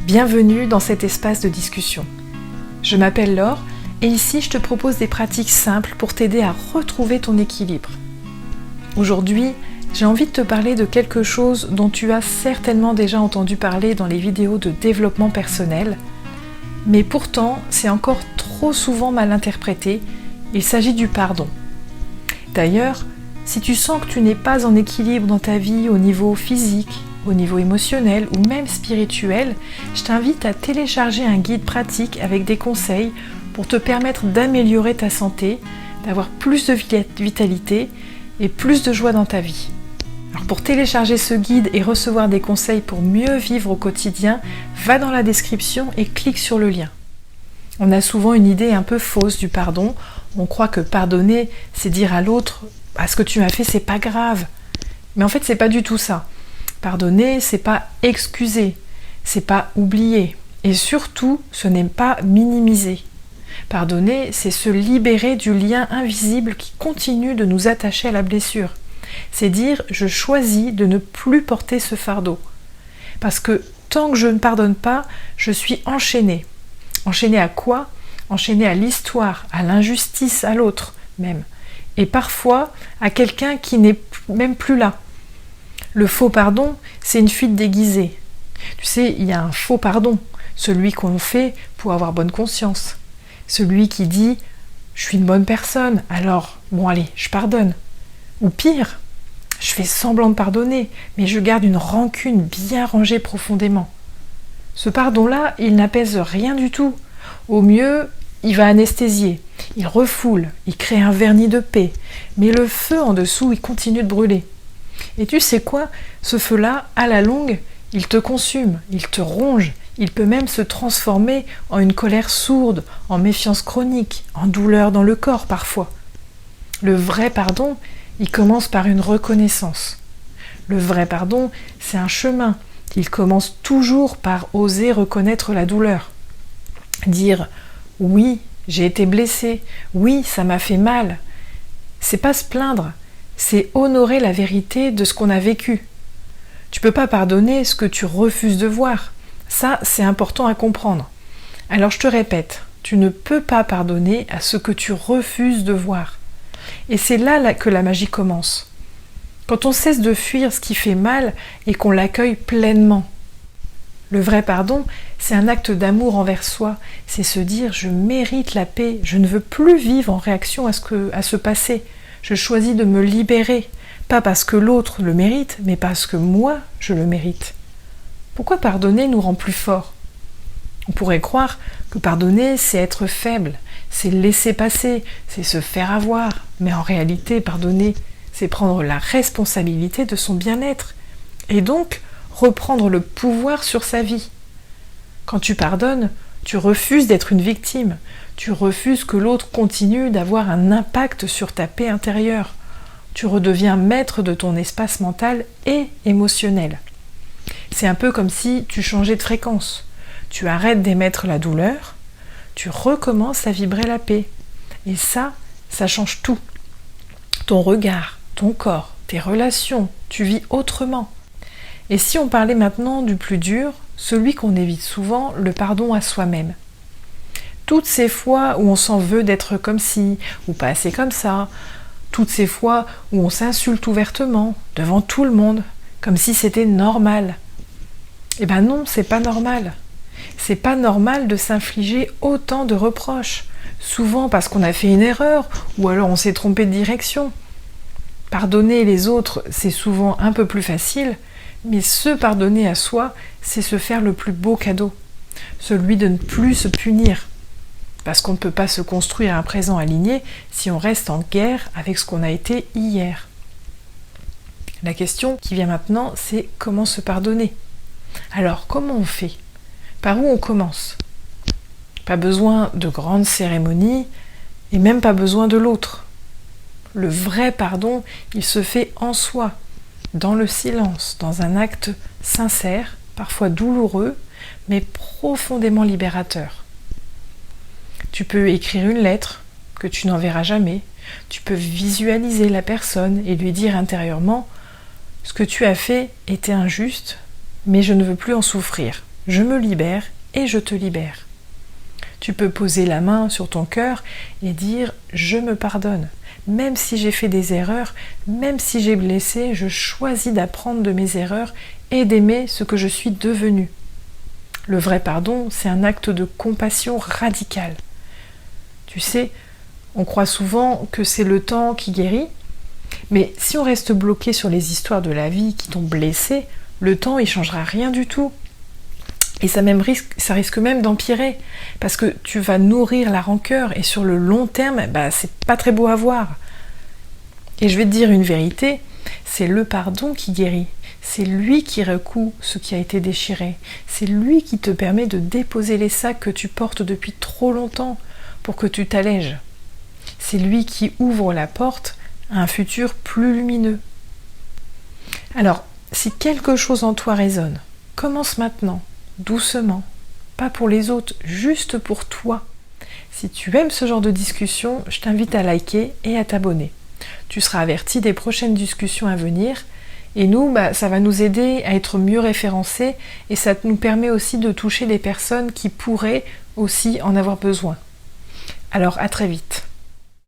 Bienvenue dans cet espace de discussion. Je m'appelle Laure et ici je te propose des pratiques simples pour t'aider à retrouver ton équilibre. Aujourd'hui, j'ai envie de te parler de quelque chose dont tu as certainement déjà entendu parler dans les vidéos de développement personnel, mais pourtant c'est encore trop souvent mal interprété. Il s'agit du pardon. D'ailleurs, si tu sens que tu n'es pas en équilibre dans ta vie au niveau physique, au niveau émotionnel ou même spirituel, je t'invite à télécharger un guide pratique avec des conseils pour te permettre d'améliorer ta santé, d'avoir plus de vitalité et plus de joie dans ta vie. Alors pour télécharger ce guide et recevoir des conseils pour mieux vivre au quotidien, va dans la description et clique sur le lien. On a souvent une idée un peu fausse du pardon. On croit que pardonner, c'est dire à l'autre « ce que tu m'as fait, c'est pas grave ». Mais en fait, c'est pas du tout ça. Pardonner, c'est pas excuser, c'est pas oublier. Et surtout, ce n'est pas minimiser. Pardonner, c'est se libérer du lien invisible qui continue de nous attacher à la blessure. C'est dire « je choisis de ne plus porter ce fardeau ». Parce que tant que je ne pardonne pas, je suis enchaînée. Enchaînée à quoi ? Enchaînée à l'histoire, à l'injustice, à l'autre même. Et parfois à quelqu'un qui n'est même plus là. Le faux pardon, c'est une fuite déguisée. Tu sais, il y a un faux pardon, celui qu'on fait pour avoir bonne conscience. Celui qui dit « je suis une bonne personne, alors bon allez, je pardonne ». Ou pire, je fais semblant de pardonner, mais je garde une rancune bien rangée profondément. Ce pardon-là, il n'apaise rien du tout. Au mieux, il va anesthésier, il refoule, il crée un vernis de paix, mais le feu en dessous, il continue de brûler. Et tu sais quoi ? Ce feu-là, à la longue, il te consume, il te ronge, il peut même se transformer en une colère sourde, en méfiance chronique, en douleur dans le corps parfois. Le vrai pardon, il commence par une reconnaissance. Le vrai pardon, c'est un chemin. Il commence toujours par oser reconnaître la douleur. Dire « oui, j'ai été blessé, oui, ça m'a fait mal ». C'est pas se plaindre, c'est honorer la vérité de ce qu'on a vécu. Tu peux pas pardonner ce que tu refuses de voir. Ça, c'est important à comprendre. Alors je te répète, tu ne peux pas pardonner à ce que tu refuses de voir. Et c'est là que la magie commence. Quand on cesse de fuir ce qui fait mal et qu'on l'accueille pleinement. Le vrai pardon, c'est un acte d'amour envers soi. C'est se dire « je mérite la paix, je ne veux plus vivre en réaction à ce passé. Je choisis de me libérer, pas parce que l'autre le mérite, mais parce que moi, je le mérite. » Pourquoi pardonner nous rend plus forts ? On pourrait croire que pardonner, c'est être faible, c'est laisser passer, c'est se faire avoir. Mais en réalité, pardonner, c'est prendre la responsabilité de son bien-être. Et donc, reprendre le pouvoir sur sa vie. Quand tu pardonnes, tu refuses d'être une victime. Tu refuses que l'autre continue d'avoir un impact sur ta paix intérieure. Tu redeviens maître de ton espace mental et émotionnel. C'est un peu comme si tu changeais de fréquence. Tu arrêtes d'émettre la douleur, tu recommences à vibrer la paix. Et ça change tout. Ton regard, ton corps, tes relations, tu vis autrement. Et si on parlait maintenant du plus dur, celui qu'on évite souvent, le pardon à soi-même. Toutes ces fois où on s'en veut d'être comme ci, ou pas assez comme ça, toutes ces fois où on s'insulte ouvertement, devant tout le monde, comme si c'était normal. Eh ben non, c'est pas normal. C'est pas normal de s'infliger autant de reproches, souvent parce qu'on a fait une erreur, ou alors on s'est trompé de direction. Pardonner les autres, c'est souvent un peu plus facile, mais se pardonner à soi, c'est se faire le plus beau cadeau, celui de ne plus se punir. Parce qu'on ne peut pas se construire un présent aligné si on reste en guerre avec ce qu'on a été hier. La question qui vient maintenant, c'est comment se pardonner ? Alors, comment on fait ? Par où on commence ? Pas besoin de grandes cérémonies et même pas besoin de l'autre. Le vrai pardon, il se fait en soi, dans le silence, dans un acte sincère, parfois douloureux, mais profondément libérateur. Tu peux écrire une lettre que tu n'enverras jamais. Tu peux visualiser la personne et lui dire intérieurement « Ce que tu as fait était injuste, mais je ne veux plus en souffrir. Je me libère et je te libère. Tu peux poser la main sur ton cœur et dire « Je me pardonne ». Même si j'ai fait des erreurs, même si j'ai blessé, je choisis d'apprendre de mes erreurs et d'aimer ce que je suis devenue. Le vrai pardon, c'est un acte de compassion radicale. Tu sais, on croit souvent que c'est le temps qui guérit, mais si on reste bloqué sur les histoires de la vie qui t'ont blessé, le temps il changera rien du tout. Et ça risque même d'empirer, parce que tu vas nourrir la rancœur, et sur le long terme, c'est pas très beau à voir. Et je vais te dire une vérité, c'est le pardon qui guérit. C'est lui qui recoue ce qui a été déchiré. C'est lui qui te permet de déposer les sacs que tu portes depuis trop longtemps pour que tu t'allèges. C'est lui qui ouvre la porte à un futur plus lumineux. Alors, si quelque chose en toi résonne, commence maintenant. Doucement, pas pour les autres, juste pour toi. Si tu aimes ce genre de discussion, je t'invite à liker et à t'abonner. Tu seras averti des prochaines discussions à venir et nous, ça va nous aider à être mieux référencés et ça nous permet aussi de toucher les personnes qui pourraient aussi en avoir besoin. Alors à très vite.